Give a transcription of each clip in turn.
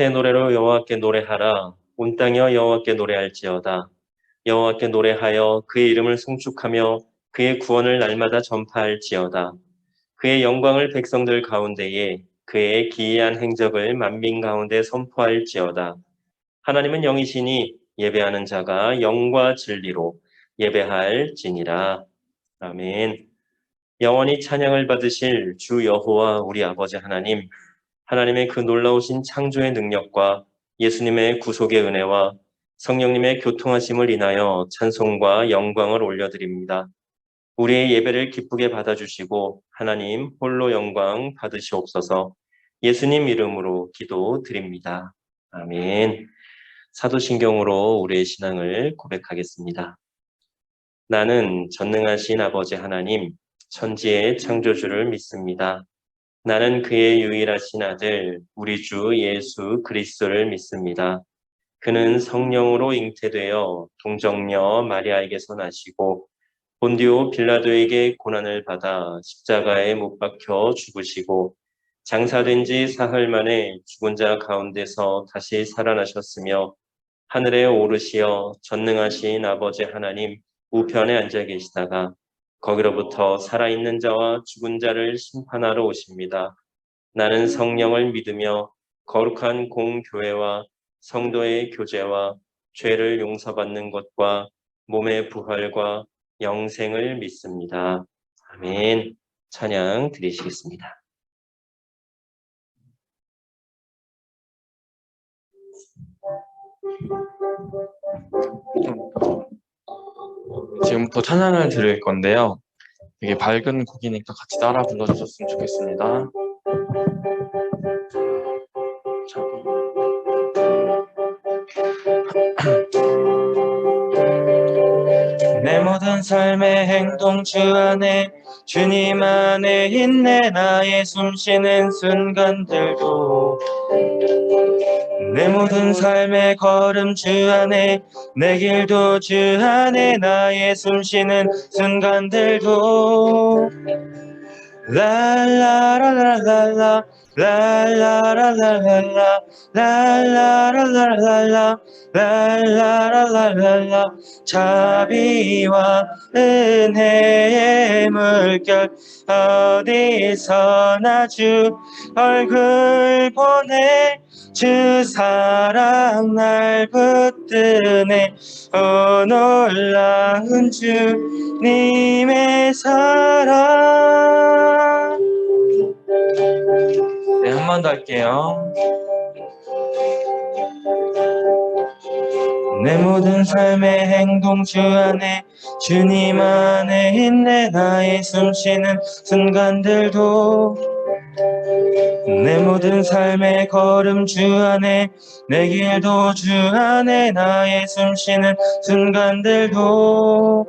새 노래로 여호와께 노래하라. 온 땅이여 여호와께 노래할지어다. 여호와께 노래하여 그의 이름을 송축하며 그의 구원을 날마다 전파할지어다. 그의 영광을 백성들 가운데에 그의 기이한 행적을 만민 가운데 선포할지어다. 하나님은 영이시니 예배하는 자가 영과 진리로 예배할지니라. 아멘. 영원히 찬양을 받으실 주 여호와 우리 아버지 하나님, 하나님의 그 놀라우신 창조의 능력과 예수님의 구속의 은혜와 성령님의 교통하심을 인하여 찬송과 영광을 올려드립니다. 우리의 예배를 기쁘게 받아주시고 하나님 홀로 영광 받으시옵소서. 예수님 이름으로 기도드립니다. 아멘. 사도신경으로 우리의 신앙을 고백하겠습니다. 나는 전능하신 아버지 하나님, 천지의 창조주를 믿습니다. 나는 그의 유일하신 아들, 우리 주 예수 그리스도를 믿습니다. 그는 성령으로 잉태되어 동정녀 마리아에게서 나시고 본디오 빌라도에게 고난을 받아 십자가에 못 박혀 죽으시고 장사된 지 사흘 만에 죽은 자 가운데서 다시 살아나셨으며 하늘에 오르시어 전능하신 아버지 하나님 우편에 앉아 계시다가 거기로부터 살아있는 자와 죽은 자를 심판하러 오십니다. 나는 성령을 믿으며 거룩한 공교회와 성도의 교제와 죄를 용서받는 것과 몸의 부활과 영생을 믿습니다. 아멘. 찬양 드리시겠습니다. 지금부터 찬양을 드릴 건데요. 되게 밝은 곡이니까 같이 따라 불러주셨으면 좋겠습니다. 내 모든 삶의 행동 주 안에 주님 안에 있네. 나의 숨쉬는 순간들도 내 모든 삶의 걸음 주 안에 내 길도 주 안에 나의 숨쉬는 순간들도 라라라라라라 라라라라라라 라라라라라라 라라라라라라 자비와 은혜의 물결 어디서나 주 얼굴 보내 주 사랑 날 붙드네. 오 놀라운 주님의 사랑. 네, 한 번 더 할게요. 내 모든 삶의 행동 주 안에 주님 안에 있네. 나의 숨쉬는 순간들도 내 모든 삶의 걸음 주 안에 내 길도 주 안에 나의 숨쉬는 순간들도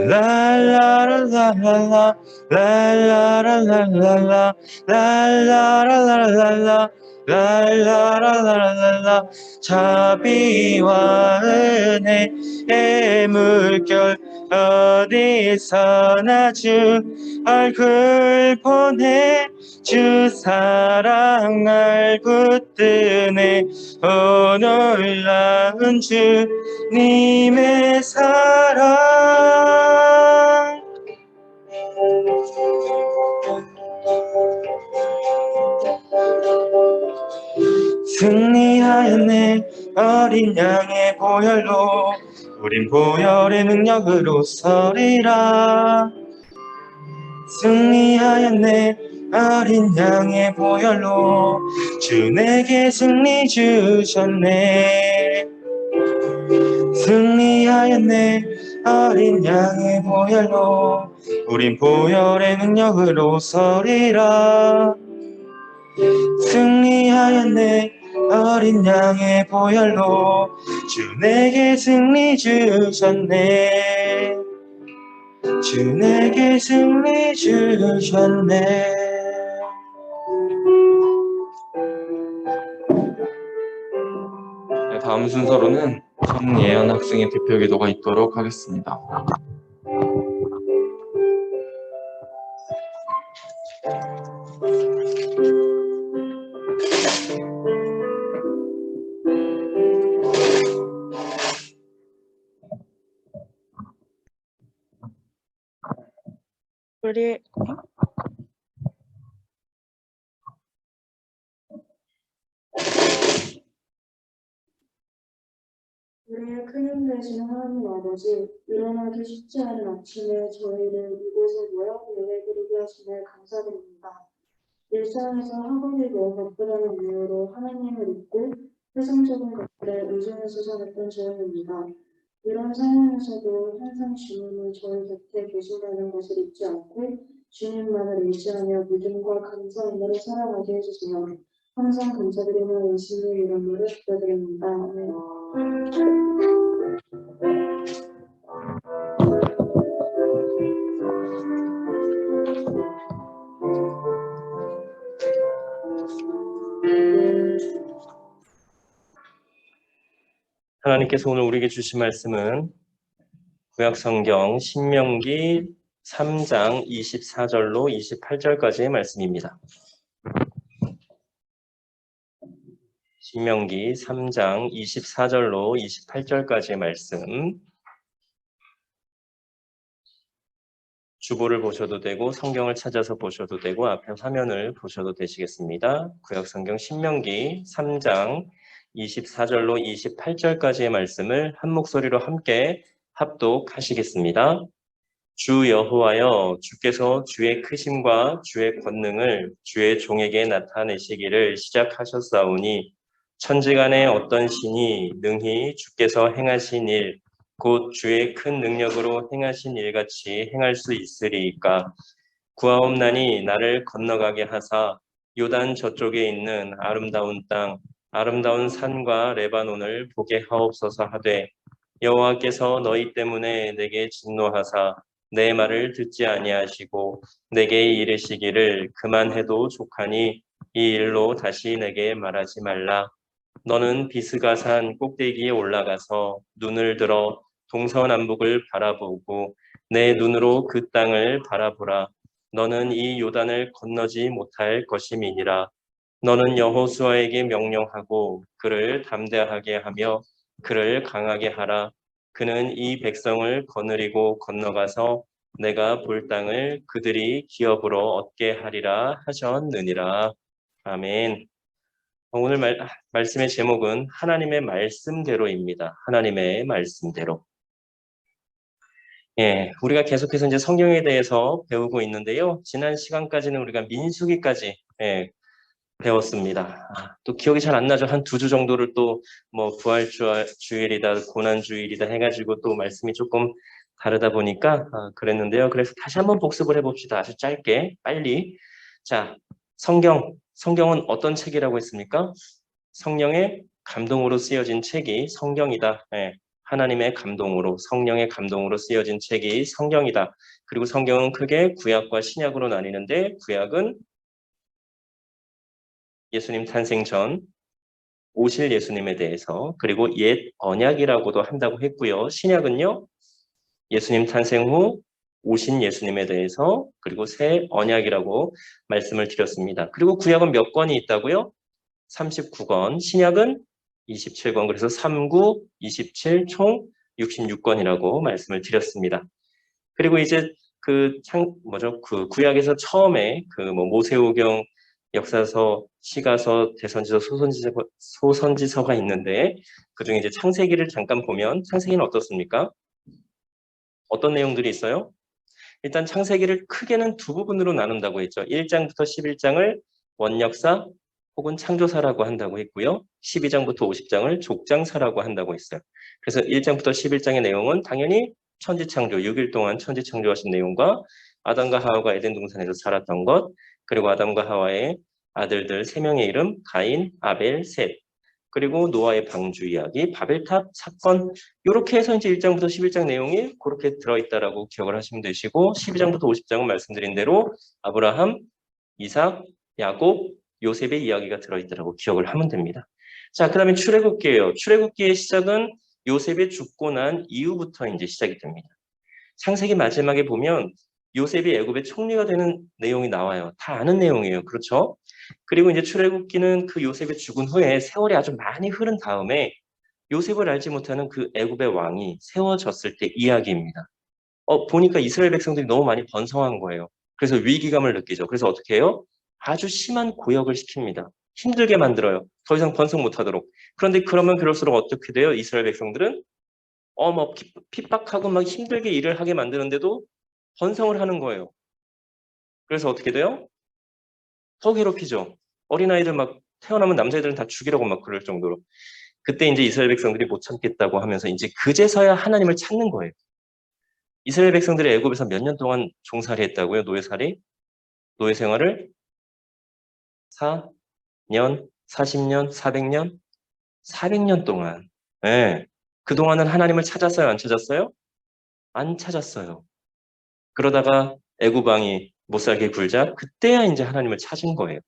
라라라라라라 라라라라라라 라라라라라라 라라라라라라 자비와 은혜의 물결 어디서나 주 얼굴 보내 주 사랑 날 붙드네. 오 놀라운 주님의 사랑. 승리하였네. 어린 양의 보혈로 우린 보혈의 능력으로 서리라. 승리하였네. 어린 양의 보혈로 주 내게 승리 주셨네. 승리하였네. 어린 양의 보혈로 우린 보혈의 능력으로 서리라. 승리하였네. 어린 양의 보혈로 주 내게 승리 주셨네. 주 내게 승리 주셨네. 네, 다음 순서로는 전예연 학생의 대표 기도가 있도록 하겠습니다. 우리 우리의 큰힘 되신 하나님 아버지, 일어나기 쉽지 않은 아침에 저희를 이곳에 모여 예배드리게 하시며 감사드립니다. 일상에서 학업이고 바쁘다는 이유로 하나님을 잊고 세상적인 것들에 의존해서 살았던 저희입니다. 이런 상황에서도 항상 주님은 저희 곁에 계신다는 것을 잊지 않고 주님만을 의지하며 믿음과 감사 인내로 살아가게 해주세요. 항상 감사드리며 예수님의 이름으로 기도드립니다. 아멘. 하나님께서 오늘 우리에게 주신 말씀은 구약성경 신명기 3장 24절로 28절까지의 말씀입니다. 신명기 3장 24절로 28절까지의 말씀, 주보를 보셔도 되고 성경을 찾아서 보셔도 되고 앞에 화면을 보셔도 되시겠습니다. 구약성경 신명기 3장 24절로 28절까지의 말씀을 한 목소리로 함께 합독하시겠습니다. 주 여호와여, 주께서 주의 크심과 주의 권능을 주의 종에게 나타내시기를 시작하셨사오니 천지간에 어떤 신이 능히 주께서 행하신 일, 곧 주의 큰 능력으로 행하신 일같이 행할 수 있으리이까. 구하옵나니 나를 건너가게 하사 요단 저쪽에 있는 아름다운 땅, 아름다운 산과 레바논을 보게 하옵소서 하되, 여호와께서 너희 때문에 내게 진노하사 내 말을 듣지 아니하시고 내게 이르시기를 그만해도 족하니 이 일로 다시 내게 말하지 말라. 너는 비스가산 꼭대기에 올라가서 눈을 들어 동서남북을 바라보고 내 눈으로 그 땅을 바라보라. 너는 이 요단을 건너지 못할 것임이니라. 너는 여호수아에게 명령하고 그를 담대하게 하며 그를 강하게 하라. 그는 이 백성을 거느리고 건너가서 내가 볼 땅을 그들이 기업으로 얻게 하리라 하셨느니라. 아멘. 오늘 말씀의 제목은 하나님의 말씀대로입니다. 하나님의 말씀대로. 우리가 계속해서 이제 성경에 대해서 배우고 있는데요. 지난 시간까지는 우리가 민수기까지 배웠습니다. 또 기억이 잘 안 나죠. 한 2주 정도를 또 뭐 부활주일이다, 고난주일이다 해가지고 또 말씀이 조금 다르다 보니까 그랬는데요. 그래서 다시 한번 복습을 해봅시다. 아주 짧게, 빨리. 자, 성경은 어떤 책이라고 했습니까? 성령의 감동으로 쓰여진 책이 성경이다. 하나님의 감동으로, 성령의 감동으로 쓰여진 책이 성경이다. 그리고 성경은 크게 구약과 신약으로 나뉘는데, 구약은 예수님 탄생 전 오실 예수님에 대해서, 그리고 옛 언약이라고도 한다고 했고요. 신약은요, 예수님 탄생 후 오신 예수님에 대해서, 그리고 새 언약이라고 말씀을 드렸습니다. 그리고 구약은 몇 권이 있다고요? 39권, 신약은 27권, 그래서 39, 27, 총 66권이라고 말씀을 드렸습니다. 그리고 이제 그 구약에서 처음에 모세오경, 역사서, 시가서, 대선지서, 소선지서가 있는데 그중에 이제 창세기를 잠깐 보면 창세기는 어떻습니까? 어떤 내용들이 있어요? 일단 창세기를 크게는 2부분으로 나눈다고 했죠. 1장부터 11장을 원역사 혹은 창조사라고 한다고 했고요. 12장부터 50장을 족장사라고 한다고 했어요. 그래서 1장부터 11장의 내용은 당연히 천지창조, 6일 동안 천지창조하신 내용과 아담과 하와가 에덴 동산에서 살았던 것, 그리고 아담과 하와의 아들들 3명의 이름, 가인, 아벨, 셋, 그리고 노아의 방주 이야기, 바벨탑 사건, 이렇게 해서 이제 1장부터 11장 내용이 그렇게 들어있다라고 기억을 하시면 되시고, 12장부터 50장은 말씀드린 대로 아브라함, 이삭, 야곱, 요셉의 이야기가 들어있다라고 기억을 하면 됩니다. 자, 그 다음에 출애굽기예요. 출애굽기의 시작은 요셉이 죽고 난 이후부터 이제 시작이 됩니다. 창세기 마지막에 보면 요셉이 애굽의 총리가 되는 내용이 나와요. 다 아는 내용이에요. 그렇죠? 그리고 이제 출애굽기는 그 요셉이 죽은 후에 세월이 아주 많이 흐른 다음에 요셉을 알지 못하는 그 애굽의 왕이 세워졌을 때 이야기입니다. 보니까 이스라엘 백성들이 너무 많이 번성한 거예요. 그래서 위기감을 느끼죠. 그래서 어떻게 해요? 아주 심한 고역을 시킵니다. 힘들게 만들어요. 더 이상 번성 못하도록. 그런데 그러면 그럴수록 어떻게 돼요? 이스라엘 백성들은 뭐 핍박하고 막 힘들게 일을 하게 만드는데도 번성을 하는 거예요. 그래서 어떻게 돼요? 더 괴롭히죠. 어린아이들 막 태어나면 남자애들은 다 죽이라고 막 그럴 정도로. 그때 이제 이스라엘 백성들이 못 참겠다고 하면서 이제 그제서야 하나님을 찾는 거예요. 이스라엘 백성들이 애굽에서 몇 년 동안 종살이 했다고요? 노예살이? 노예 생활을 4년, 40년, 400년? 400년 동안. 예. 그동안은 하나님을 찾았어요? 안 찾았어요? 안 찾았어요. 그러다가 애굽 왕이 못 살게 굴자 그때야 이제 하나님을 찾은 거예요.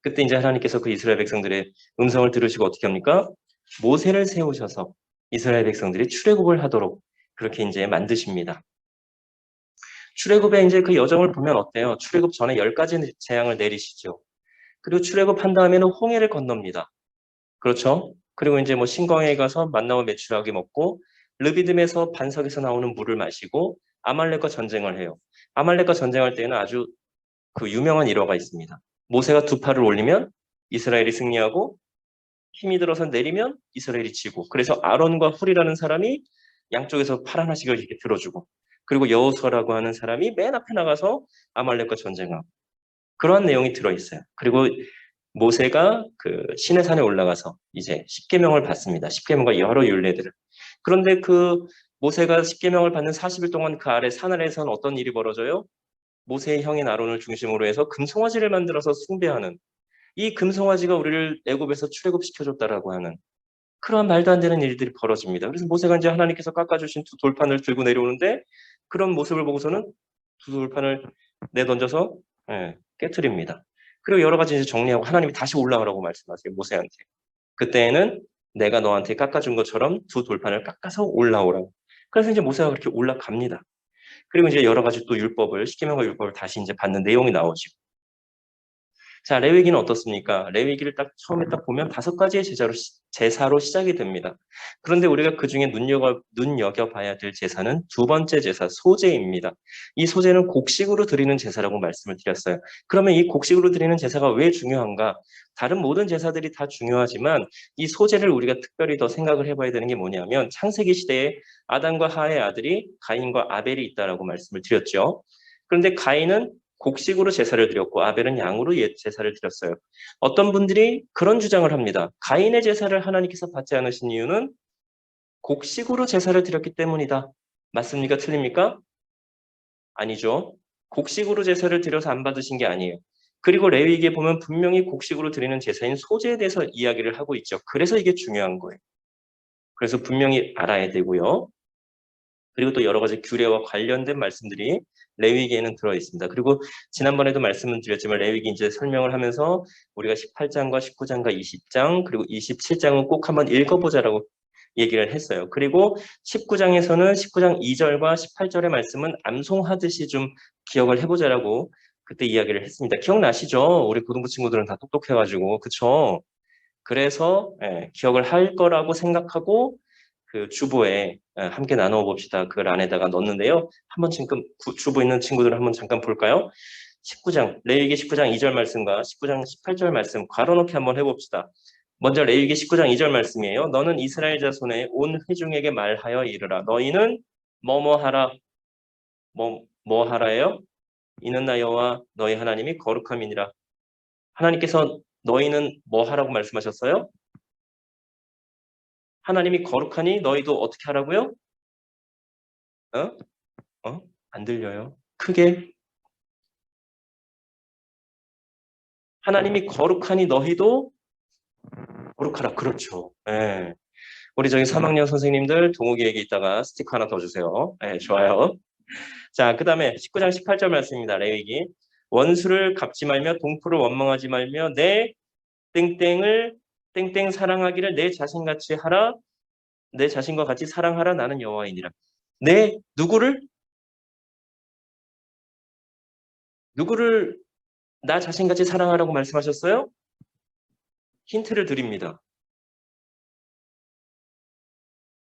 그때 이제 하나님께서 그 이스라엘 백성들의 음성을 들으시고 어떻게 합니까? 모세를 세우셔서 이스라엘 백성들이 출애굽을 하도록 그렇게 이제 만드십니다. 출애굽의 이제 그 여정을 보면 어때요? 출애굽 전에 10가지 재앙을 내리시죠. 그리고 출애굽한 다음에는 홍해를 건넙니다. 그렇죠? 그리고 이제 뭐 신광야에 가서 만나와 메추라기 먹고 르비딤에서 반석에서 나오는 물을 마시고 아말렉과 전쟁을 해요. 아말렉과 전쟁할 때는 아주 그 유명한 일화가 있습니다. 모세가 두 팔을 올리면 이스라엘이 승리하고 힘이 들어서 내리면 이스라엘이 지고 그래서 아론과 훌이라는 사람이 양쪽에서 팔 하나씩을 이렇게 들어주고 그리고 여호수아라고 하는 사람이 맨 앞에 나가서 아말렉과 전쟁하고 그러한 내용이 들어있어요. 그리고 모세가 그 시내산에 올라가서 이제 십계명을 받습니다. 십계명과 여러 율례들을. 그런데 그 모세가 십계명을 받는 40일 동안 그 아래 산 아래에서는 어떤 일이 벌어져요? 모세의 형인 아론을 중심으로 해서 금송아지를 만들어서 숭배하는 이 금송아지가 우리를 애굽에서 출애굽시켜줬다라고 하는 그러한 말도 안 되는 일들이 벌어집니다. 그래서 모세가 이제 하나님께서 깎아주신 두 돌판을 들고 내려오는데 그런 모습을 보고서는 두 돌판을 내던져서 깨트립니다. 그리고 여러 가지 이제 정리하고 하나님이 다시 올라가라고 말씀하세요. 모세한테. 그때에는 내가 너한테 깎아준 것처럼 두 돌판을 깎아서 올라오라고. 그래서 이제 모세가 그렇게 올라갑니다. 그리고 이제 여러 가지 또 율법을, 십계명과 율법을 다시 이제 받는 내용이 나오지고. 자, 레위기는 어떻습니까? 레위기를 딱 처음에 딱 보면 5가지의 제사로 시작이 됩니다. 그런데 우리가 그 중에 눈여겨봐야 될 제사는 두 번째 제사, 소제입니다. 이 소제는 곡식으로 드리는 제사라고 말씀을 드렸어요. 그러면 이 곡식으로 드리는 제사가 왜 중요한가? 다른 모든 제사들이 다 중요하지만 이 소제를 우리가 특별히 더 생각을 해봐야 되는 게 뭐냐면 창세기 시대에 아담과 하의 아들이 가인과 아벨이 있다라고 말씀을 드렸죠. 그런데 가인은 곡식으로 제사를 드렸고 아벨은 양으로 제사를 드렸어요. 어떤 분들이 그런 주장을 합니다. 가인의 제사를 하나님께서 받지 않으신 이유는 곡식으로 제사를 드렸기 때문이다. 맞습니까? 틀립니까? 아니죠. 곡식으로 제사를 드려서 안 받으신 게 아니에요. 그리고 레위기에 보면 분명히 곡식으로 드리는 제사인 소제에 대해서 이야기를 하고 있죠. 그래서 이게 중요한 거예요. 그래서 분명히 알아야 되고요. 그리고 또 여러 가지 규례와 관련된 말씀들이 레위기에는 들어 있습니다. 그리고 지난번에도 말씀을 드렸지만 레위기 이제 설명을 하면서 우리가 18장과 19장과 20장 그리고 27장은 꼭 한번 읽어보자라고 얘기를 했어요. 그리고 19장에서는 19장 2절과 18절의 말씀은 암송하듯이 좀 기억을 해보자라고 그때 이야기를 했습니다. 기억나시죠? 우리 고등부 친구들은 다 똑똑해가지고 그쵸? 그래서 기억을 할 거라고 생각하고 그 주보에 함께 나누어 봅시다. 그 안에다가 넣었는데요. 한번 지금 주보 있는 친구들 한번 잠깐 볼까요? 19장, 레위기 19장 2절 말씀과 19장 18절 말씀 괄호넣기 한번 해봅시다. 먼저 레위기 19장 2절 말씀이에요. 너는 이스라엘 자손의 온 회중에게 말하여 이르라. 너희는 뭐뭐 하라. 뭐 하라예요? 이는 나 여호와 너희 하나님이 거룩함이니라. 하나님께서 너희는 뭐 하라고 말씀하셨어요? 하나님이 거룩하니 너희도 어떻게 하라고요? 어? 안 들려요. 크게. 하나님이 거룩하니 너희도 거룩하라. 그렇죠. 예. 우리 저기 3학년 선생님들 동욱이에게 이따가 스티커 하나 더 주세요. 예, 좋아요. 자, 그 다음에 19장 18절 말씀입니다. 레위기. 원수를 갚지 말며 동포를 원망하지 말며 내 땡땡을 땡땡 사랑하기를 내 자신같이 하라. 내 자신과 같이 사랑하라. 나는 여호와이니라. 내 누구를 나 자신같이 사랑하라고 말씀하셨어요? 힌트를 드립니다.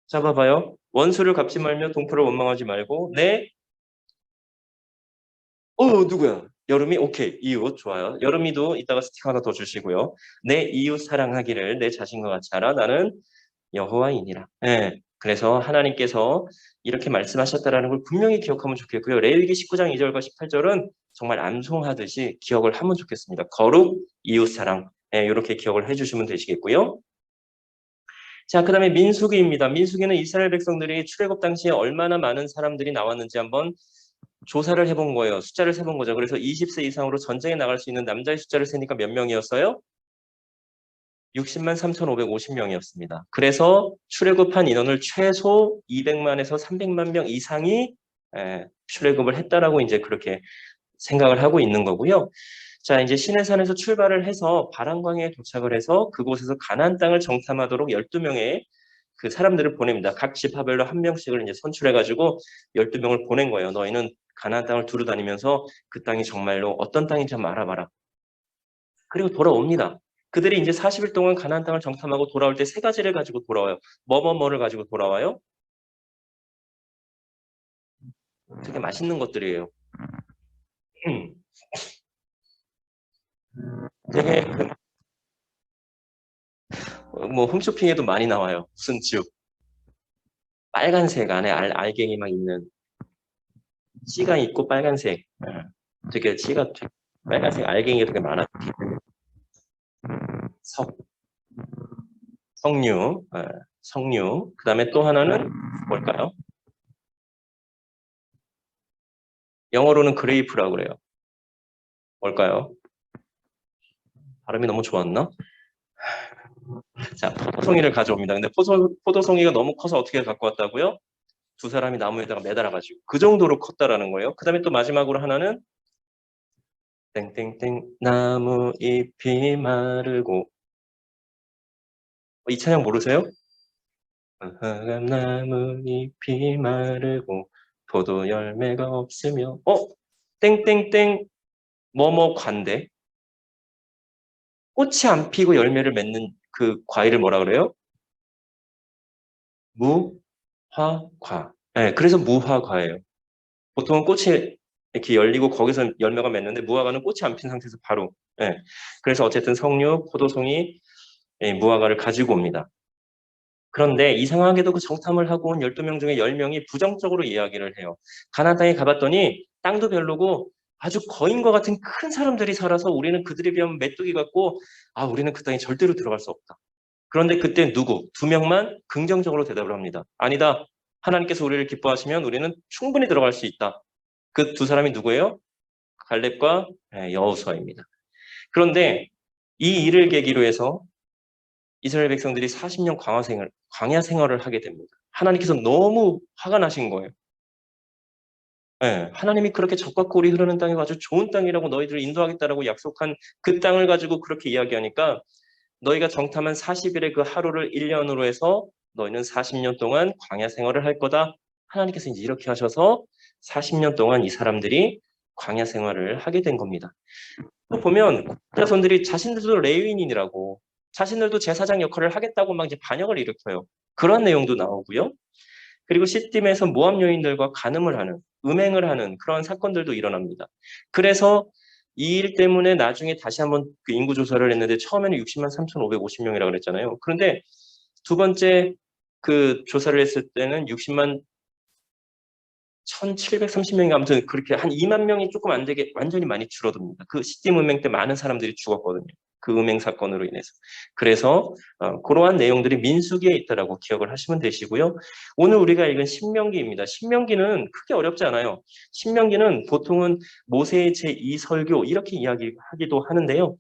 잡아봐요. 원수를 갚지 말며 동포를 원망하지 말고 누구야? 여름이? 오케이. 이웃 좋아요. 여름이도 이따가 스티커 하나 더 주시고요. 내 이웃 사랑하기를 내 자신과 같이 알아. 나는 여호와이니라. 예. 그래서 하나님께서 이렇게 말씀하셨다라는 걸 분명히 기억하면 좋겠고요. 레위기 19장 2절과 18절은 정말 암송하듯이 기억을 하면 좋겠습니다. 거룩, 이웃 사랑. 예, 이렇게 기억을 해주시면 되시겠고요. 자, 그 다음에 민수기입니다. 민수기는 이스라엘 백성들이 출애굽 당시에 얼마나 많은 사람들이 나왔는지 한번 조사를 해본 거예요. 숫자를 세본 거죠. 그래서 20세 이상으로 전쟁에 나갈 수 있는 남자의 숫자를 세니까 몇 명이었어요? 60만 3,550명이었습니다. 그래서 출애굽한 인원을 최소 200만에서 300만 명 이상이 출애굽을 했다라고 이제 그렇게 생각을 하고 있는 거고요. 자, 이제 시내산에서 출발을 해서 바람광야에 도착을 해서 그곳에서 가나안 땅을 정탐하도록 12명의 그 사람들을 보냅니다. 각 지파별로 한 명씩을 이제 선출해가지고 12명을 보낸 거예요. 너희는 가나안 땅을 두루 다니면서 그 땅이 정말로 어떤 땅인지 한번 알아봐라. 그리고 돌아옵니다. 그들이 이제 40일 동안 가나안 땅을 정탐하고 돌아올 때 세 가지를 가지고 돌아와요. 뭐를 가지고 돌아와요? 되게 맛있는 것들이에요. 되게 뭐 홈쇼핑에도 많이 나와요. 무슨 즙. 빨간색 안에 알갱이 막 있는 씨가 있고 빨간색. 되게 씨가 빨간색 알갱이가 되게 많아. 석류, 석류. 그 다음에 또 하나는 뭘까요? 영어로는 그레이프라고 그래요. 뭘까요? 발음이 너무 좋았나? 자, 포도송이를 가져옵니다. 근데 포도송이가 너무 커서 어떻게 갖고 왔다고요? 두 사람이 나무에다가 매달아가지고. 그 정도로 컸다라는 거예요. 그 다음에 또 마지막으로 하나는 땡땡땡 나무 잎이 마르고 이 찬양 모르세요? 나무 잎이 마르고 포도 열매가 없으며 땡땡땡 뭐뭐 관대 꽃이 안 피고 열매를 맺는 그 과일을 뭐라 그래요? 무화과. 네, 그래서 무화과예요. 보통은 꽃이 이렇게 열리고 거기서 열매가 맺는데 무화과는 꽃이 안 핀 상태에서 바로. 네, 그래서 어쨌든 석류, 포도송이, 무화과를 가지고 옵니다. 그런데 이상하게도 그 정탐을 하고 온 12명 중에 10명이 부정적으로 이야기를 해요. 가나안 땅에 가봤더니 땅도 별로고 아주 거인과 같은 큰 사람들이 살아서 우리는 그들에 비하면 메뚜기 같고 우리는 그 땅에 절대로 들어갈 수 없다. 그런데 그때 누구? 2명만 긍정적으로 대답을 합니다. 아니다. 하나님께서 우리를 기뻐하시면 우리는 충분히 들어갈 수 있다. 그 두 사람이 누구예요? 갈렙과 여호수아입니다. 그런데 이 일을 계기로 해서 이스라엘 백성들이 40년 광야 생활을 하게 됩니다. 하나님께서 너무 화가 나신 거예요. 하나님이 그렇게 적과 꿀이 흐르는 땅이 아주 좋은 땅이라고 너희들을 인도하겠다라고 약속한 그 땅을 가지고 그렇게 이야기하니까 너희가 정탐한 40일의 그 하루를 1년으로 해서 너희는 40년 동안 광야 생활을 할 거다. 하나님께서 이제 이렇게 하셔서 40년 동안 이 사람들이 광야 생활을 하게 된 겁니다. 또 보면 자손들이 자신들도 레위인이라고 자신들도 제사장 역할을 하겠다고 막 이제 반역을 일으켜요. 그런 내용도 나오고요. 그리고 시딤에서 모압 여인들과 간음을 하는, 음행을 하는 그런 사건들도 일어납니다. 그래서 이 일 때문에 나중에 다시 한번 그 인구 조사를 했는데 처음에는 60만 3,550명이라고 그랬잖아요. 그런데 두 번째 그 조사를 했을 때는 60만 1,730명이 아무튼 그렇게 한 2만 명이 조금 안 되게 완전히 많이 줄어듭니다. 그 시딤 음행 때 많은 사람들이 죽었거든요. 그 음행 사건으로 인해서. 그래서 그러한 내용들이 민수기에 있다라고 기억을 하시면 되시고요. 오늘 우리가 읽은 신명기입니다. 신명기는 크게 어렵지 않아요. 신명기는 보통은 모세의 제2설교 이렇게 이야기하기도 하는데요.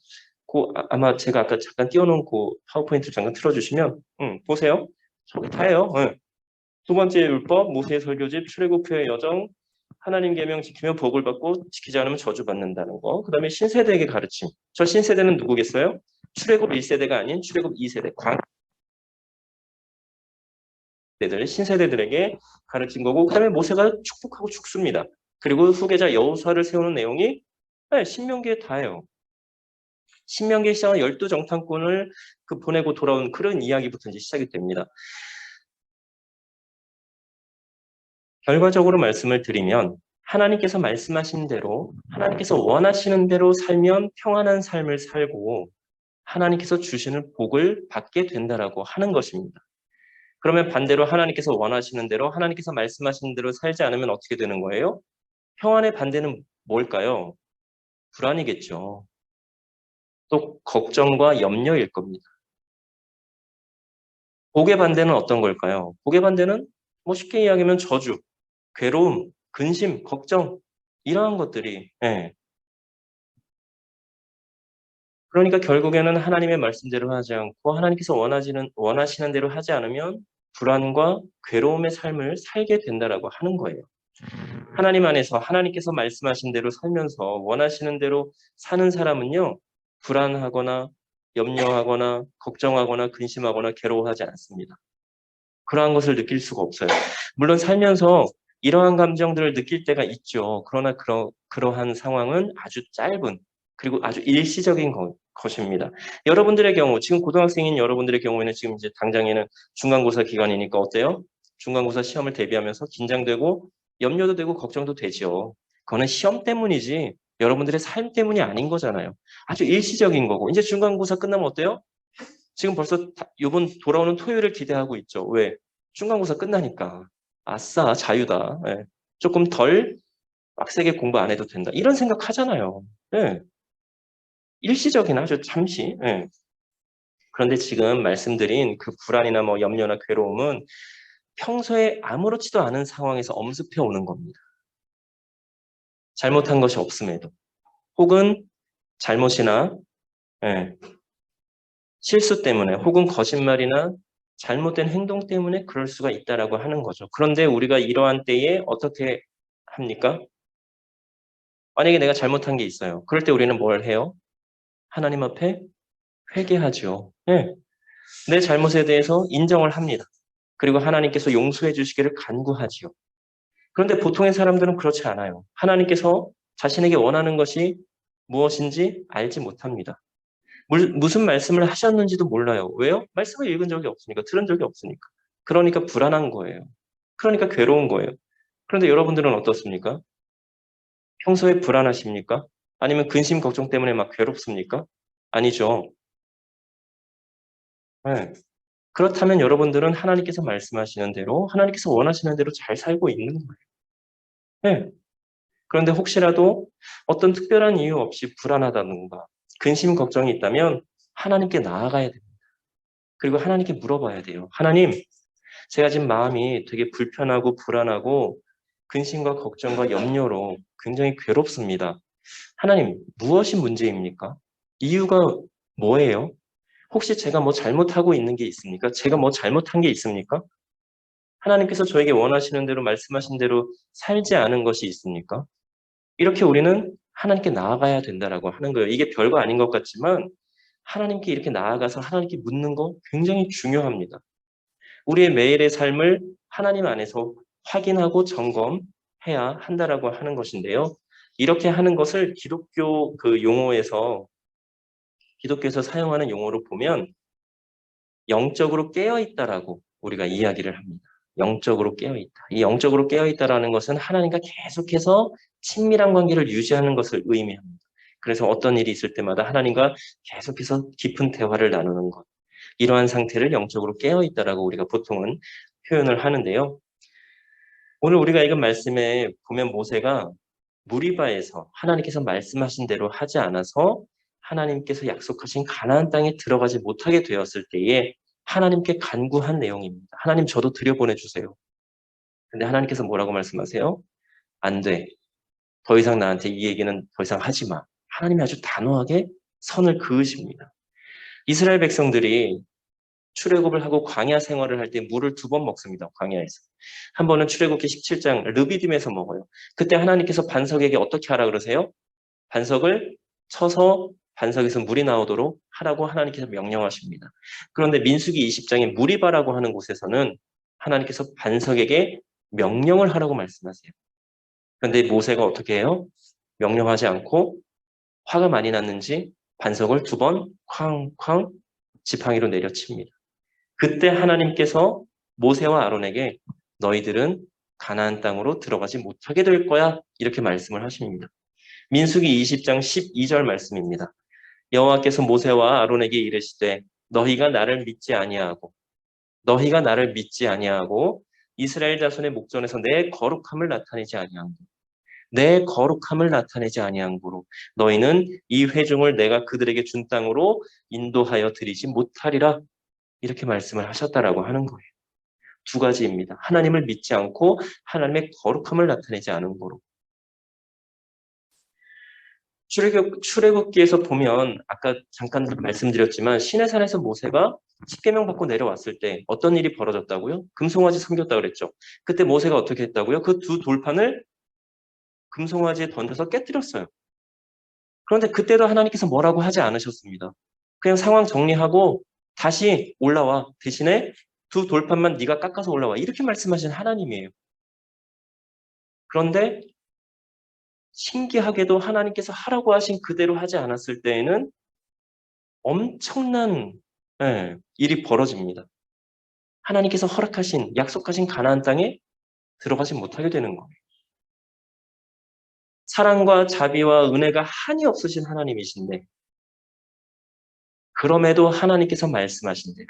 아마 제가 아까 잠깐 띄워놓은 그 파워포인트를 잠깐 틀어주시면 보세요. 저기 다예요. 두 번째 율법, 모세의 설교집, 출애굽표의 여정, 하나님 계명 지키면 복을 받고 지키지 않으면 저주받는다는 거. 그 다음에 신세대에게 가르침. 저 신세대는 누구겠어요? 출애굽 1세대가 아닌 출애굽 2세대, 광대들, 신세대들에게 가르친 거고 그 다음에 모세가 축복하고 죽습니다. 그리고 후계자 여호수아를 세우는 내용이 신명기에 다예요. 신명기에 시작한 12정탐꾼을 보내고 돌아온 그런 이야기부터 이제 시작이 됩니다. 결과적으로 말씀을 드리면 하나님께서 말씀하신 대로, 하나님께서 원하시는 대로 살면 평안한 삶을 살고 하나님께서 주시는 복을 받게 된다라고 하는 것입니다. 그러면 반대로 하나님께서 원하시는 대로, 하나님께서 말씀하신 대로 살지 않으면 어떻게 되는 거예요? 평안의 반대는 뭘까요? 불안이겠죠. 또 걱정과 염려일 겁니다. 복의 반대는 어떤 걸까요? 복의 반대는 뭐 쉽게 이야기하면 저주, 괴로움, 근심, 걱정 이러한 것들이 그러니까 결국에는 하나님의 말씀대로 하지 않고 하나님께서 원하시는 대로 하지 않으면 불안과 괴로움의 삶을 살게 된다라고 하는 거예요. 하나님 안에서 하나님께서 말씀하신 대로 살면서 원하시는 대로 사는 사람은요, 불안하거나 염려하거나 걱정하거나 근심하거나 괴로워하지 않습니다. 그러한 것을 느낄 수가 없어요. 물론 살면서 이러한 감정들을 느낄 때가 있죠. 그러나 그러한 상황은 아주 짧은 그리고 아주 일시적인 것입니다. 여러분들의 경우, 지금 고등학생인 여러분들의 경우에는 지금 이제 당장에는 중간고사 기간이니까 어때요? 중간고사 시험을 대비하면서 긴장되고 염려도 되고 걱정도 되죠. 그거는 시험 때문이지 여러분들의 삶 때문이 아닌 거잖아요. 아주 일시적인 거고 이제 중간고사 끝나면 어때요? 지금 벌써 이번 돌아오는 토요일을 기대하고 있죠. 왜? 중간고사 끝나니까. 아싸, 자유다. 예. 조금 덜 빡세게 공부 안 해도 된다. 이런 생각 하잖아요. 예. 일시적인 아주 잠시. 예. 그런데 지금 말씀드린 그 불안이나 뭐 염려나 괴로움은 평소에 아무렇지도 않은 상황에서 엄습해 오는 겁니다. 잘못한 것이 없음에도. 혹은 잘못이나 실수 때문에 혹은 거짓말이나 잘못된 행동 때문에 그럴 수가 있다라고 하는 거죠. 그런데 우리가 이러한 때에 어떻게 합니까? 만약에 내가 잘못한 게 있어요. 그럴 때 우리는 뭘 해요? 하나님 앞에 회개하죠. 내 잘못에 대해서 인정을 합니다. 그리고 하나님께서 용서해 주시기를 간구하지요. 그런데 보통의 사람들은 그렇지 않아요. 하나님께서 자신에게 원하는 것이 무엇인지 알지 못합니다. 무슨 말씀을 하셨는지도 몰라요. 왜요? 말씀을 읽은 적이 없으니까, 들은 적이 없으니까. 그러니까 불안한 거예요. 그러니까 괴로운 거예요. 그런데 여러분들은 어떻습니까? 평소에 불안하십니까? 아니면 근심 걱정 때문에 막 괴롭습니까? 아니죠. 네. 그렇다면 여러분들은 하나님께서 말씀하시는 대로, 하나님께서 원하시는 대로 잘 살고 있는 거예요. 네. 그런데 혹시라도 어떤 특별한 이유 없이 불안하다든가 근심 걱정이 있다면 하나님께 나아가야 됩니다. 그리고 하나님께 물어봐야 돼요. 하나님, 제가 지금 마음이 되게 불편하고 불안하고 근심과 걱정과 염려로 굉장히 괴롭습니다. 하나님, 무엇이 문제입니까? 이유가 뭐예요? 혹시 제가 뭐 잘못하고 있는 게 있습니까? 제가 뭐 잘못한 게 있습니까? 하나님께서 저에게 원하시는 대로 말씀하신 대로 살지 않은 것이 있습니까? 이렇게 우리는 하나님께 나아가야 된다라고 하는 거예요. 이게 별거 아닌 것 같지만 하나님께 이렇게 나아가서 하나님께 묻는 거 굉장히 중요합니다. 우리의 매일의 삶을 하나님 안에서 확인하고 점검해야 한다라고 하는 것인데요. 이렇게 하는 것을 기독교 그 용어에서 기독교에서 사용하는 용어로 보면 영적으로 깨어 있다라고 우리가 이야기를 합니다. 영적으로 깨어 있다. 이 영적으로 깨어 있다라는 것은 하나님과 계속해서 친밀한 관계를 유지하는 것을 의미합니다. 그래서 어떤 일이 있을 때마다 하나님과 계속해서 깊은 대화를 나누는 것. 이러한 상태를 영적으로 깨어 있다라고 우리가 보통은 표현을 하는데요. 오늘 우리가 읽은 말씀에 보면 모세가 무리바에서 하나님께서 말씀하신 대로 하지 않아서 하나님께서 약속하신 가나안 땅에 들어가지 못하게 되었을 때에 하나님께 간구한 내용입니다. 하나님 저도 들여보내주세요. 근데 하나님께서 뭐라고 말씀하세요? 안 돼. 더 이상 나한테 이 얘기는 더 이상 하지 마. 하나님이 아주 단호하게 선을 그으십니다. 이스라엘 백성들이 출애굽을 하고 광야 생활을 할 때 물을 2번 먹습니다. 광야에서. 한 번은 출애굽기 17장 르비딤에서 먹어요. 그때 하나님께서 반석에게 어떻게 하라 그러세요? 반석을 쳐서 반석에서 물이 나오도록 하라고 하나님께서 명령하십니다. 그런데 민수기 20장에 무리바라고 하는 곳에서는 하나님께서 반석에게 명령을 하라고 말씀하세요. 그런데 모세가 어떻게 해요? 명령하지 않고 화가 많이 났는지 반석을 2번 쾅쾅 지팡이로 내려칩니다. 그때 하나님께서 모세와 아론에게 너희들은 가나안 땅으로 들어가지 못하게 될 거야. 이렇게 말씀을 하십니다. 민수기 20장 12절 말씀입니다. 여호와께서 모세와 아론에게 이르시되 너희가 나를 믿지 아니하고 이스라엘 자손의 목전에서 내 거룩함을 나타내지 아니한 고로 너희는 이 회중을 내가 그들에게 준 땅으로 인도하여 드리지 못하리라. 이렇게 말씀을 하셨다라고 하는 거예요. 두 가지입니다. 하나님을 믿지 않고 하나님의 거룩함을 나타내지 않은 거로. 출애굽기에서 보면 아까 잠깐 말씀드렸지만 시내산에서 모세가 십계명 받고 내려왔을 때 어떤 일이 벌어졌다고요? 금송아지 섬겼다고 그랬죠. 그때 모세가 어떻게 했다고요? 그 두 돌판을 금송아지에 던져서 깨뜨렸어요. 그런데 그때도 하나님께서 뭐라고 하지 않으셨습니다. 그냥 상황 정리하고 다시 올라와. 대신에 두 돌판만 네가 깎아서 올라와. 이렇게 말씀하신 하나님이에요. 그런데 신기하게도 하나님께서 하라고 하신 그대로 하지 않았을 때에는 엄청난 일이 벌어집니다. 하나님께서 약속하신 가나안 땅에 들어가지 못하게 되는 거예요. 사랑과 자비와 은혜가 한이 없으신 하나님이신데 그럼에도 하나님께서 말씀하신 대로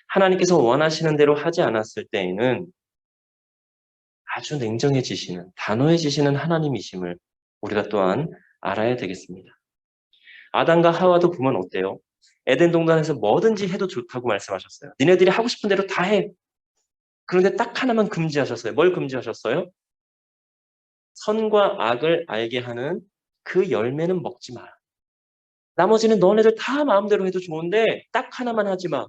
하나님께서 원하시는 대로 하지 않았을 때에는 아주 냉정해지시는 단호해지시는 하나님이심을 우리가 또한 알아야 되겠습니다. 아담과 하와도 보면 어때요? 에덴 동산에서 뭐든지 해도 좋다고 말씀하셨어요. 니네들이 하고 싶은 대로 다 해. 그런데 딱 하나만 금지하셨어요. 뭘 금지하셨어요? 선과 악을 알게 하는 그 열매는 먹지 마. 나머지는 너네들 다 마음대로 해도 좋은데 딱 하나만 하지 마.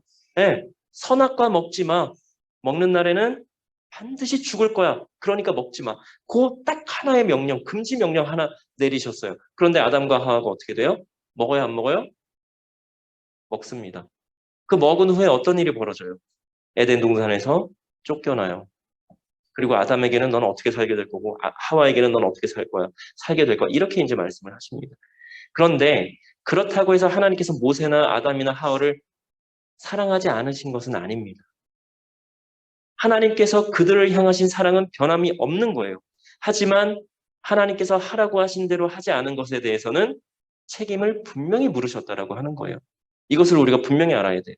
선악과 먹지 마. 먹는 날에는 반드시 죽을 거야. 그러니까 먹지 마. 그 딱 하나의 명령, 금지 명령 하나 내리셨어요. 그런데 아담과 하와가 어떻게 돼요? 먹어요, 안 먹어요? 먹습니다. 그 먹은 후에 어떤 일이 벌어져요? 에덴 동산에서 쫓겨나요. 그리고 아담에게는 넌 어떻게 살게 될 거고 하와에게는 넌 어떻게 살게 될 거야. 이렇게 이제 말씀을 하십니다. 그런데 그렇다고 해서 하나님께서 모세나 아담이나 하와를 사랑하지 않으신 것은 아닙니다. 하나님께서 그들을 향하신 사랑은 변함이 없는 거예요. 하지만 하나님께서 하라고 하신 대로 하지 않은 것에 대해서는 책임을 분명히 물으셨다라고 하는 거예요. 이것을 우리가 분명히 알아야 돼요.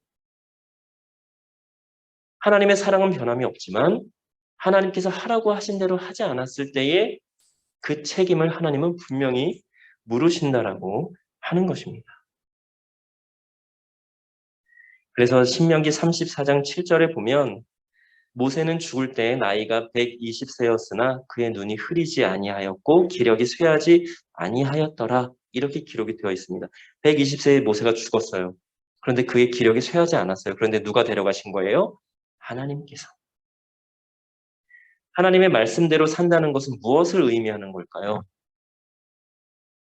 하나님의 사랑은 변함이 없지만 하나님께서 하라고 하신 대로 하지 않았을 때에 그 책임을 하나님은 분명히 물으신다라고 하는 것입니다. 그래서 신명기 34장 7절에 보면 모세는 죽을 때 나이가 120세였으나 그의 눈이 흐리지 아니하였고 기력이 쇠하지 아니하였더라. 이렇게 기록이 되어 있습니다. 120세의 모세가 죽었어요. 그런데 그의 기력이 쇠하지 않았어요. 그런데 누가 데려가신 거예요? 하나님께서. 하나님의 말씀대로 산다는 것은 무엇을 의미하는 걸까요?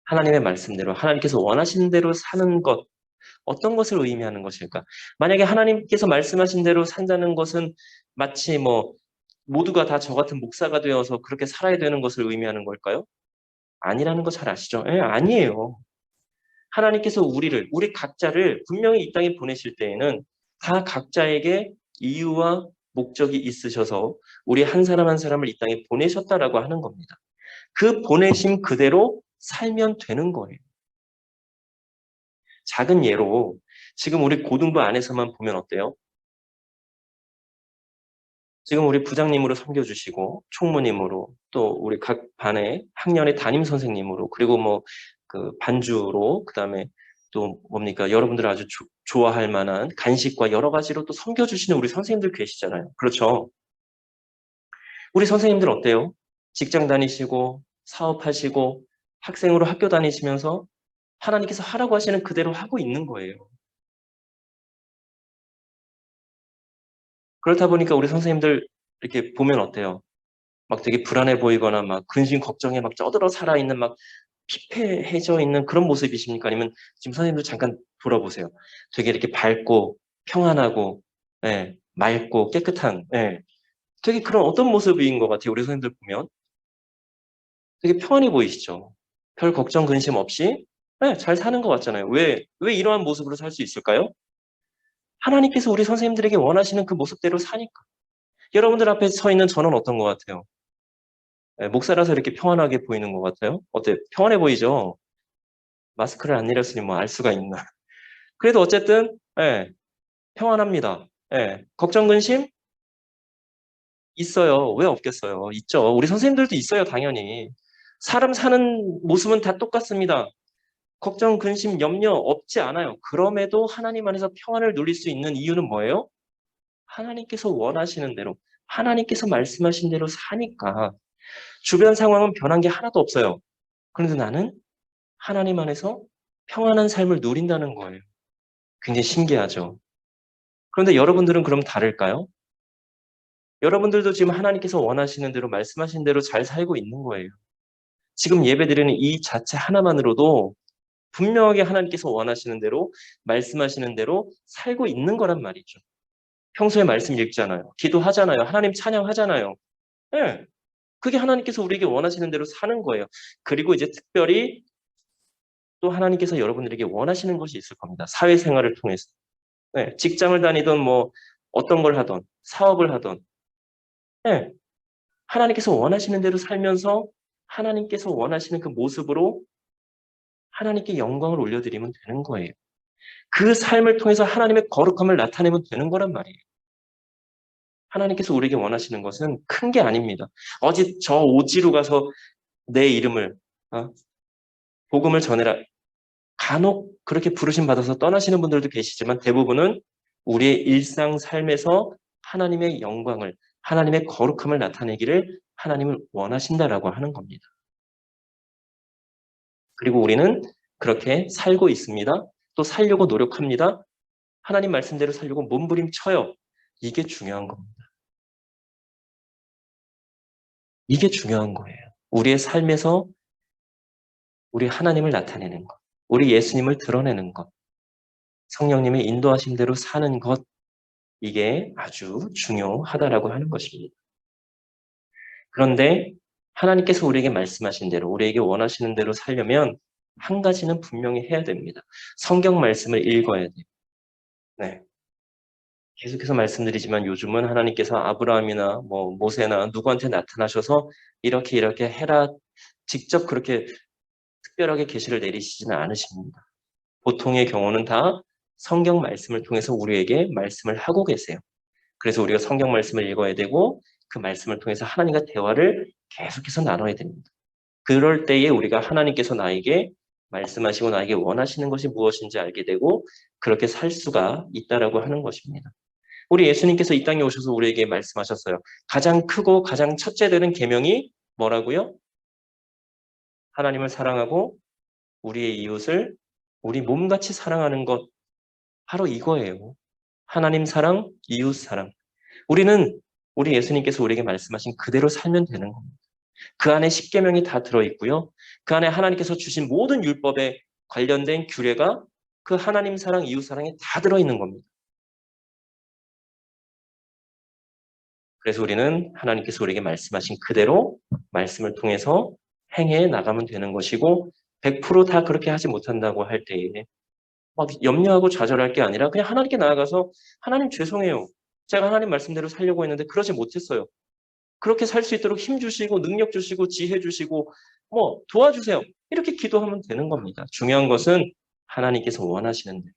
하나님의 말씀대로, 하나님께서 원하시는 대로 사는 것, 어떤 것을 의미하는 것일까? 만약에 하나님께서 말씀하신 대로 산다는 것은 마치 모두가 다 저 같은 목사가 되어서 그렇게 살아야 되는 것을 의미하는 걸까요? 아니라는 거 잘 아시죠? 아니에요. 하나님께서 우리 각자를 분명히 이 땅에 보내실 때에는 다 각자에게 이유와 목적이 있으셔서 우리 한 사람 한 사람을 이 땅에 보내셨다라고 하는 겁니다. 그 보내심 그대로 살면 되는 거예요. 작은 예로 지금 우리 고등부 안에서만 보면 어때요? 지금 우리 부장님으로 섬겨주시고 총무님으로 또 우리 각 반의 학년의 담임 선생님으로 그리고 그 반주로 그다음에 또 뭡니까 여러분들 아주 좋아할 만한 간식과 여러 가지로 또 섬겨주시는 우리 선생님들 계시잖아요. 그렇죠? 우리 선생님들 어때요? 직장 다니시고 사업하시고 학생으로 학교 다니시면서 하나님께서 하라고 하시는 그대로 하고 있는 거예요. 그렇다 보니까 우리 선생님들 이렇게 보면 어때요? 막 되게 불안해 보이거나 막 근심 걱정에 막 쩌들어 살아있는 막 피폐해져 있는 그런 모습이십니까? 아니면 지금 선생님들 잠깐 돌아보세요. 되게 이렇게 밝고 평안하고 맑고 깨끗한 되게 그런 어떤 모습인 것 같아요. 우리 선생님들 보면 되게 평안해 보이시죠? 별 걱정 근심 없이 잘 사는 것 같잖아요. 왜 이러한 모습으로 살 수 있을까요? 하나님께서 우리 선생님들에게 원하시는 그 모습대로 사니까. 여러분들 앞에 서 있는 저는 어떤 것 같아요? 목사라서 이렇게 평안하게 보이는 것 같아요. 어때? 평안해 보이죠? 마스크를 안 내렸으니 뭐 알 수가 있나. 그래도 어쨌든 평안합니다. 걱정 근심 있어요. 왜 없겠어요? 있죠. 우리 선생님들도 있어요, 당연히. 사람 사는 모습은 다 똑같습니다. 걱정, 근심, 염려 없지 않아요. 그럼에도 하나님 안에서 평안을 누릴 수 있는 이유는 뭐예요? 하나님께서 원하시는 대로, 하나님께서 말씀하신 대로 사니까. 주변 상황은 변한 게 하나도 없어요. 그런데 나는 하나님 안에서 평안한 삶을 누린다는 거예요. 굉장히 신기하죠. 그런데 여러분들은 그럼 다를까요? 여러분들도 지금 하나님께서 원하시는 대로 말씀하신 대로 잘 살고 있는 거예요. 지금 예배드리는 이 자체 하나만으로도 분명하게 하나님께서 원하시는 대로 말씀하시는 대로 살고 있는 거란 말이죠. 평소에 말씀 읽잖아요. 기도하잖아요. 하나님 찬양하잖아요. 예. 그게 하나님께서 우리에게 원하시는 대로 사는 거예요. 그리고 이제 특별히 또 하나님께서 여러분들에게 원하시는 것이 있을 겁니다. 사회생활을 통해서. 직장을 다니던 뭐 어떤 걸 하던 사업을 하던 하나님께서 원하시는 대로 살면서 하나님께서 원하시는 그 모습으로 하나님께 영광을 올려드리면 되는 거예요. 그 삶을 통해서 하나님의 거룩함을 나타내면 되는 거란 말이에요. 하나님께서 우리에게 원하시는 것은 큰 게 아닙니다. 어제 저 오지로 가서 내 이름을 복음을 전해라. 간혹 그렇게 부르심 받아서 떠나시는 분들도 계시지만 대부분은 우리의 일상 삶에서 하나님의 영광을, 하나님의 거룩함을 나타내기를 하나님을 원하신다라고 하는 겁니다. 그리고 우리는 그렇게 살고 있습니다. 또 살려고 노력합니다. 하나님 말씀대로 살려고 몸부림쳐요. 이게 중요한 겁니다. 이게 중요한 거예요. 우리의 삶에서 우리 하나님을 나타내는 것, 우리 예수님을 드러내는 것, 성령님의 인도하신 대로 사는 것, 이게 아주 중요하다라고 하는 것입니다. 그런데 하나님께서 우리에게 말씀하신 대로, 우리에게 원하시는 대로 살려면 한 가지는 분명히 해야 됩니다. 성경 말씀을 읽어야 돼요. 네. 계속해서 말씀드리지만 요즘은 하나님께서 아브라함이나 뭐 모세나 누구한테 나타나셔서 이렇게 해라 직접 그렇게 특별하게 계시를 내리시지는 않으십니다. 보통의 경우는 다 성경 말씀을 통해서 우리에게 말씀을 하고 계세요. 그래서 우리가 성경 말씀을 읽어야 되고 그 말씀을 통해서 하나님과 대화를 계속해서 나눠야 됩니다. 그럴 때에 우리가 하나님께서 나에게 말씀하시고 나에게 원하시는 것이 무엇인지 알게 되고 그렇게 살 수가 있다라고 하는 것입니다. 우리 예수님께서 이 땅에 오셔서 우리에게 말씀하셨어요. 가장 크고 가장 첫째 되는 계명이 뭐라고요? 하나님을 사랑하고 우리의 이웃을 우리 몸같이 사랑하는 것. 바로 이거예요. 하나님 사랑, 이웃 사랑. 우리는 우리 예수님께서 우리에게 말씀하신 그대로 살면 되는 겁니다. 그 안에 십계명이 다 들어있고요. 그 안에 하나님께서 주신 모든 율법에 관련된 규례가 그 하나님 사랑, 이웃 사랑에 다 들어있는 겁니다. 그래서 우리는 하나님께서 우리에게 말씀하신 그대로 말씀을 통해서 행해 나가면 되는 것이고 100%다 그렇게 하지 못한다고 할 때에 막 염려하고 좌절할 게 아니라 그냥 하나님께 나아가서 하나님 죄송해요. 제가 하나님 말씀대로 살려고 했는데 그러지 못했어요. 그렇게 살 수 있도록 힘 주시고 능력 주시고 지혜 주시고 뭐 도와주세요. 이렇게 기도하면 되는 겁니다. 중요한 것은 하나님께서 원하시는 대로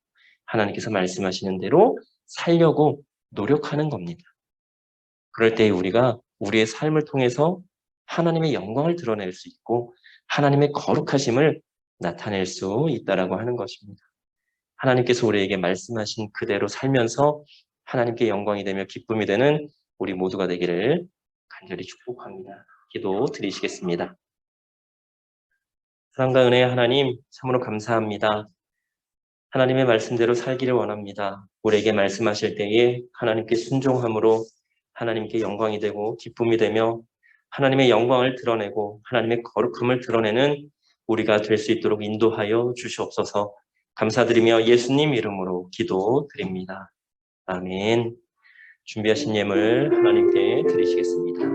하나님께서 말씀하시는 대로 살려고 노력하는 겁니다. 그럴 때 우리가 우리의 삶을 통해서 하나님의 영광을 드러낼 수 있고 하나님의 거룩하심을 나타낼 수 있다라고 하는 것입니다. 하나님께서 우리에게 말씀하신 그대로 살면서 하나님께 영광이 되며 기쁨이 되는 우리 모두가 되기를 간절히 축복합니다. 기도 드리시겠습니다. 사랑과 은혜의 하나님, 참으로 감사합니다. 하나님의 말씀대로 살기를 원합니다. 우리에게 말씀하실 때에 하나님께 순종함으로 하나님께 영광이 되고 기쁨이 되며 하나님의 영광을 드러내고 하나님의 거룩함을 드러내는 우리가 될 수 있도록 인도하여 주시옵소서. 감사드리며 예수님 이름으로 기도드립니다. 아멘. 준비하신 예물 하나님께 드리시겠습니다.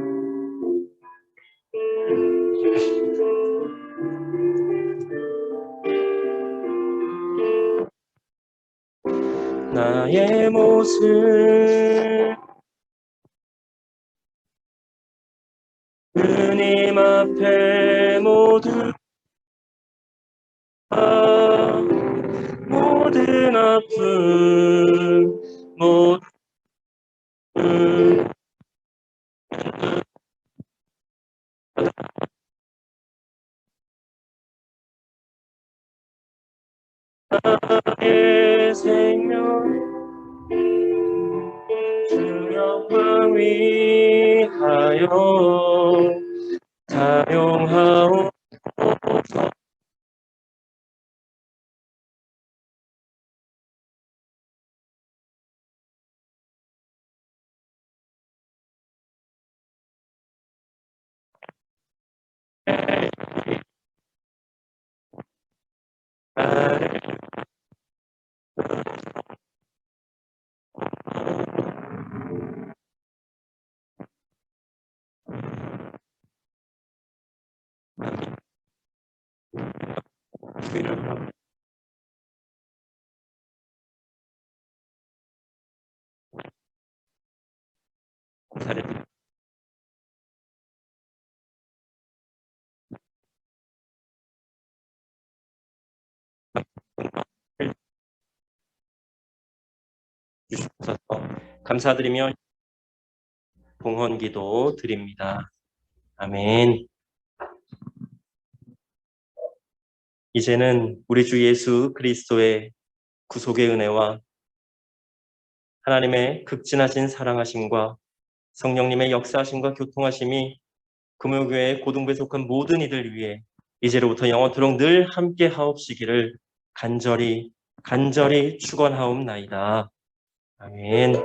나의 모습 주님 앞에 모든 아픔 모든 나의 생명 주 영광 위하여 사용하오. 주셔서 감사드리며 봉헌기도 드립니다. 아멘. 이제는 우리 주 예수 그리스도의 구속의 은혜와 하나님의 극진하신 사랑하심과 성령님의 역사하심과 교통하심이 금요교회 고등부에 속한 모든 이들 위해 이제로부터 영원토록 늘 함께 하옵시기를 간절히 축원하옵나이다. 아멘.